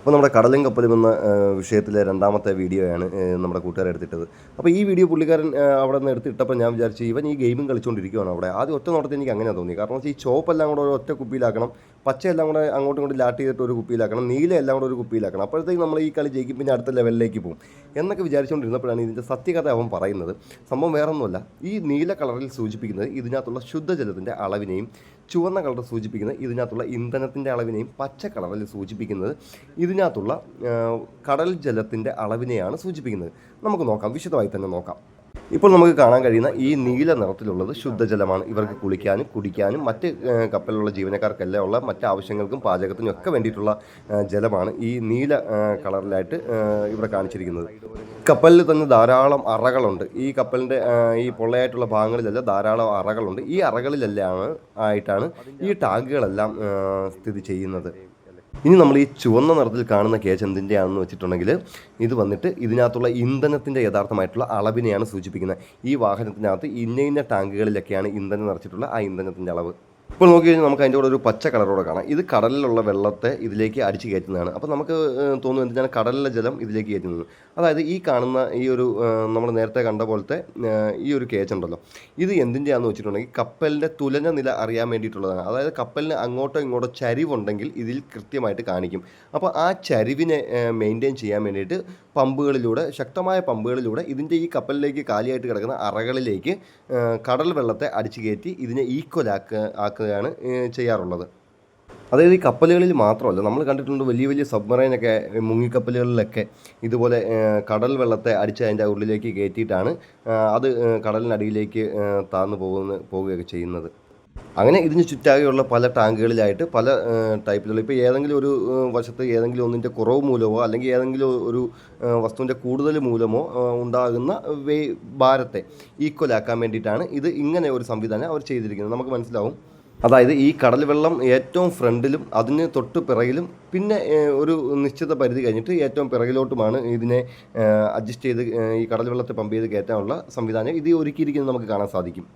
അപ്പോൾ നമ്മുടെ കടലും കപ്പലും എന്ന വിഷയത്തിലെ രണ്ടാമത്തെ വീഡിയോയാണ് നമ്മുടെ കൂട്ടുകാർ എടുത്തിട്ടത്. അപ്പോൾ ഈ വീഡിയോ പുള്ളിക്കാരൻ അവിടെ നിന്ന് എടുത്തിട്ടപ്പോൾ ഞാൻ വിചാരിച്ചു ഇവൻ ഈ ഗെയിമും കളിച്ചുകൊണ്ടിരിക്കുകയാണ് അവിടെ. ആദ്യം ഒറ്റ നോട്ടത്തിൽ എനിക്ക് അങ്ങനെ തോന്നി. കാരണം ഈ ചോപ്പെല്ലാം കൂടെ ഒരു ഒറ്റ കുപ്പിയിലാക്കണം, പച്ചയെല്ലാം കൂടെ അങ്ങോട്ടും ഇങ്ങോട്ടും ലാട്ട് ചെയ്തിട്ട് ഒരു കുപ്പിയിലാക്കണം, നീല എല്ലാം കൂടെ ഒരു കുപ്പിയിലാക്കണം. അപ്പോഴത്തേക്ക് നമ്മൾ ഈ കളി ജയിക്കും, പിന്നെ അടുത്ത ലെവലിലേക്ക് പോകും എന്നൊക്കെ വിചാരിച്ചുകൊണ്ടിരുന്നപ്പോഴാണ് ഇതിൻ്റെ സത്യകഥ അവൻ പറയുന്നത്. സംഭവം വേറൊന്നുമല്ല, ഈ നീല കളറിൽ സൂചിപ്പിക്കുന്നത് ഇതിനകത്തുള്ള ശുദ്ധജലത്തിൻ്റെ അളവിനെയും, ചുവന്ന കളർ സൂചിപ്പിക്കുന്നത് ഇതിനകത്തുള്ള ഇന്ധനത്തിൻ്റെ അളവിനെയും, പച്ച കളറിൽ സൂചിപ്പിക്കുന്നത് ഇതിനകത്തുള്ള കടൽ ജലത്തിൻ്റെ അളവിനെയാണ് സൂചിപ്പിക്കുന്നത്. നമുക്ക് നോക്കാം, വിശദമായി തന്നെ നോക്കാം. ഇപ്പോൾ നമുക്ക് കാണാൻ കഴിയുന്ന ഈ നീല നിറത്തിലുള്ളത് ശുദ്ധജലമാണ്. ഇവർക്ക് കുളിക്കാനും കുടിക്കാനും മറ്റ് കപ്പലിലുള്ള ജീവനക്കാർക്കെല്ലാം ഉള്ള മറ്റ് ആവശ്യങ്ങൾക്കും പാചകത്തിനും ഒക്കെ വേണ്ടിയിട്ടുള്ള ജലമാണ് ഈ നീല കളറിലായിട്ട് ഇവിടെ കാണിച്ചിരിക്കുന്നത്. കപ്പലിൽ തന്നെ ധാരാളം അറകളുണ്ട്. ഈ കപ്പലിൻ്റെ ഈ പൊള്ളയായിട്ടുള്ള ഭാഗങ്ങളിലെല്ലാം ധാരാളം അറകളുണ്ട്. ഈ അറകളിലെല്ലാം ആയിട്ടാണ് ഈ ടാങ്കുകളെല്ലാം സ്ഥിതി ചെയ്യുന്നത്. ഇനി നമ്മൾ ഈ ചുവന്ന നിറത്തിൽ കാണുന്ന കേജ് എന്തിൻ്റെയാണെന്ന് വെച്ചിട്ടുണ്ടെങ്കിൽ ഇത് വന്നിട്ട് ഇതിനകത്തുള്ള ഇന്ധനത്തിൻ്റെ യഥാർത്ഥമായിട്ടുള്ള അളവിനെയാണ് സൂചിപ്പിക്കുന്നത്. ഈ വാഹനത്തിനകത്ത് ഇന്ന ടാങ്കുകളിലൊക്കെയാണ് ഇന്ധനം നിറച്ചിട്ടുള്ള ആ ഇന്ധനത്തിൻ്റെ അളവ്. ഇപ്പോൾ നോക്കി കഴിഞ്ഞാൽ നമുക്ക് അതിൻ്റെ കൂടെ ഒരു പച്ച കളറോടെ കാണാം. ഇത് കടലിലുള്ള വെള്ളത്തെ ഇതിലേക്ക് അടിച്ച് കയറ്റുന്നതാണ്. അപ്പോൾ നമുക്ക് തോന്നുന്നു എന്തിനാണ് കടലിലെ ജലം ഇതിലേക്ക് കയറ്റുന്നത്. അതായത് ഈ കാണുന്ന ഈ ഒരു നമ്മൾ നേരത്തെ കണ്ട പോലത്തെ ഈ ഒരു കേജുണ്ടല്ലോ, ഇത് എന്തിൻ്റെയാണെന്ന് വെച്ചിട്ടുണ്ടെങ്കിൽ കപ്പലിൻ്റെ തുലന നില അറിയാൻ വേണ്ടിയിട്ടുള്ളതാണ്. അതായത് കപ്പലിന് അങ്ങോട്ടോ ഇങ്ങോട്ടോ ചരിവുണ്ടെങ്കിൽ ഇതിൽ കൃത്യമായിട്ട് കാണിക്കും. അപ്പോൾ ആ ചരിവിനെ മെയിൻറ്റെയിൻ ചെയ്യാൻ വേണ്ടിയിട്ട് പമ്പുകളിലൂടെ, ശക്തമായ പമ്പുകളിലൂടെ ഇതിൻ്റെ ഈ കപ്പലിലേക്ക് കാലിയായിട്ട് കിടക്കുന്ന അറകളിലേക്ക് കടൽ വെള്ളത്തെ അടിച്ചു കയറ്റി ഇതിനെ ആക്കുകയാണ് ചെയ്യാറുള്ളത്. അതായത് ഈ കപ്പലുകളിൽ മാത്രമല്ല, നമ്മൾ കണ്ടിട്ടുണ്ട് വലിയ വലിയ സബ്മറൈനൊക്കെ, മുങ്ങിക്കപ്പലുകളിലൊക്കെ ഇതുപോലെ കടൽ വെള്ളത്തെ അടിച്ച് അതിൻ്റെ ഉള്ളിലേക്ക് കയറ്റിയിട്ടാണ് അത് കടലിനടിയിലേക്ക് താഴ്ന്നു പോവുകയൊക്കെ ചെയ്യുന്നത്. അങ്ങനെ ഇതിന് ചുറ്റാകെയുള്ള പല ടാങ്കുകളിലായിട്ട് പല ടൈപ്പിലുള്ള, ഇപ്പോൾ ഏതെങ്കിലും ഒരു വശത്ത് ഏതെങ്കിലും ഒന്നിൻ്റെ കുറവ് മൂലമോ അല്ലെങ്കിൽ ഏതെങ്കിലും ഒരു വസ്തുവിൻ്റെ കൂടുതൽ മൂലമോ ഉണ്ടാകുന്ന ഭാരത്തെ ഈക്വലാക്കാൻ വേണ്ടിയിട്ടാണ് ഇത് ഇങ്ങനെ ഒരു സംവിധാനം അവർ ചെയ്തിരിക്കുന്നത്. നമുക്ക് മനസ്സിലാവും. അതായത് ഈ കടൽ വെള്ളം ഏറ്റവും ഫ്രണ്ടിലും അതിന് തൊട്ട് പിറകിലും പിന്നെ ഒരു നിശ്ചിത പരിധി കഴിഞ്ഞിട്ട് ഏറ്റവും പിറകിലോട്ടുമാണ് ഇതിനെ അഡ്ജസ്റ്റ് ചെയ്ത് ഈ കടൽ വെള്ളത്തെ പമ്പ് ചെയ്ത് കയറ്റാനുള്ള സംവിധാനം ഇത് ഒരുക്കിയിരിക്കുന്നത് നമുക്ക് കാണാൻ സാധിക്കും.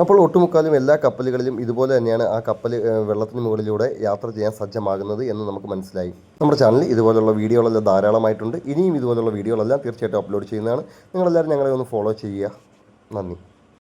അപ്പോൾ ഒട്ടുമുക്കാലും എല്ലാ കപ്പലുകളിലും ഇതുപോലെ തന്നെയാണ് ആ കപ്പൽ വെള്ളത്തിന് മുകളിലൂടെ യാത്ര ചെയ്യാൻ സജ്ജമാകുന്നത് എന്ന് നമുക്ക് മനസ്സിലായി. നമ്മുടെ ചാനലിൽ ഇതുപോലുള്ള വീഡിയോകളെല്ലാം ധാരാളമായിട്ടുണ്ട്. ഇനിയും ഇതുപോലുള്ള വീഡിയോകളെല്ലാം തീർച്ചയായിട്ടും അപ്ലോഡ് ചെയ്യുന്നതാണ്. നിങ്ങളെല്ലാവരും ഞങ്ങളെ ഒന്ന് ഫോളോ ചെയ്യുക. നന്ദി.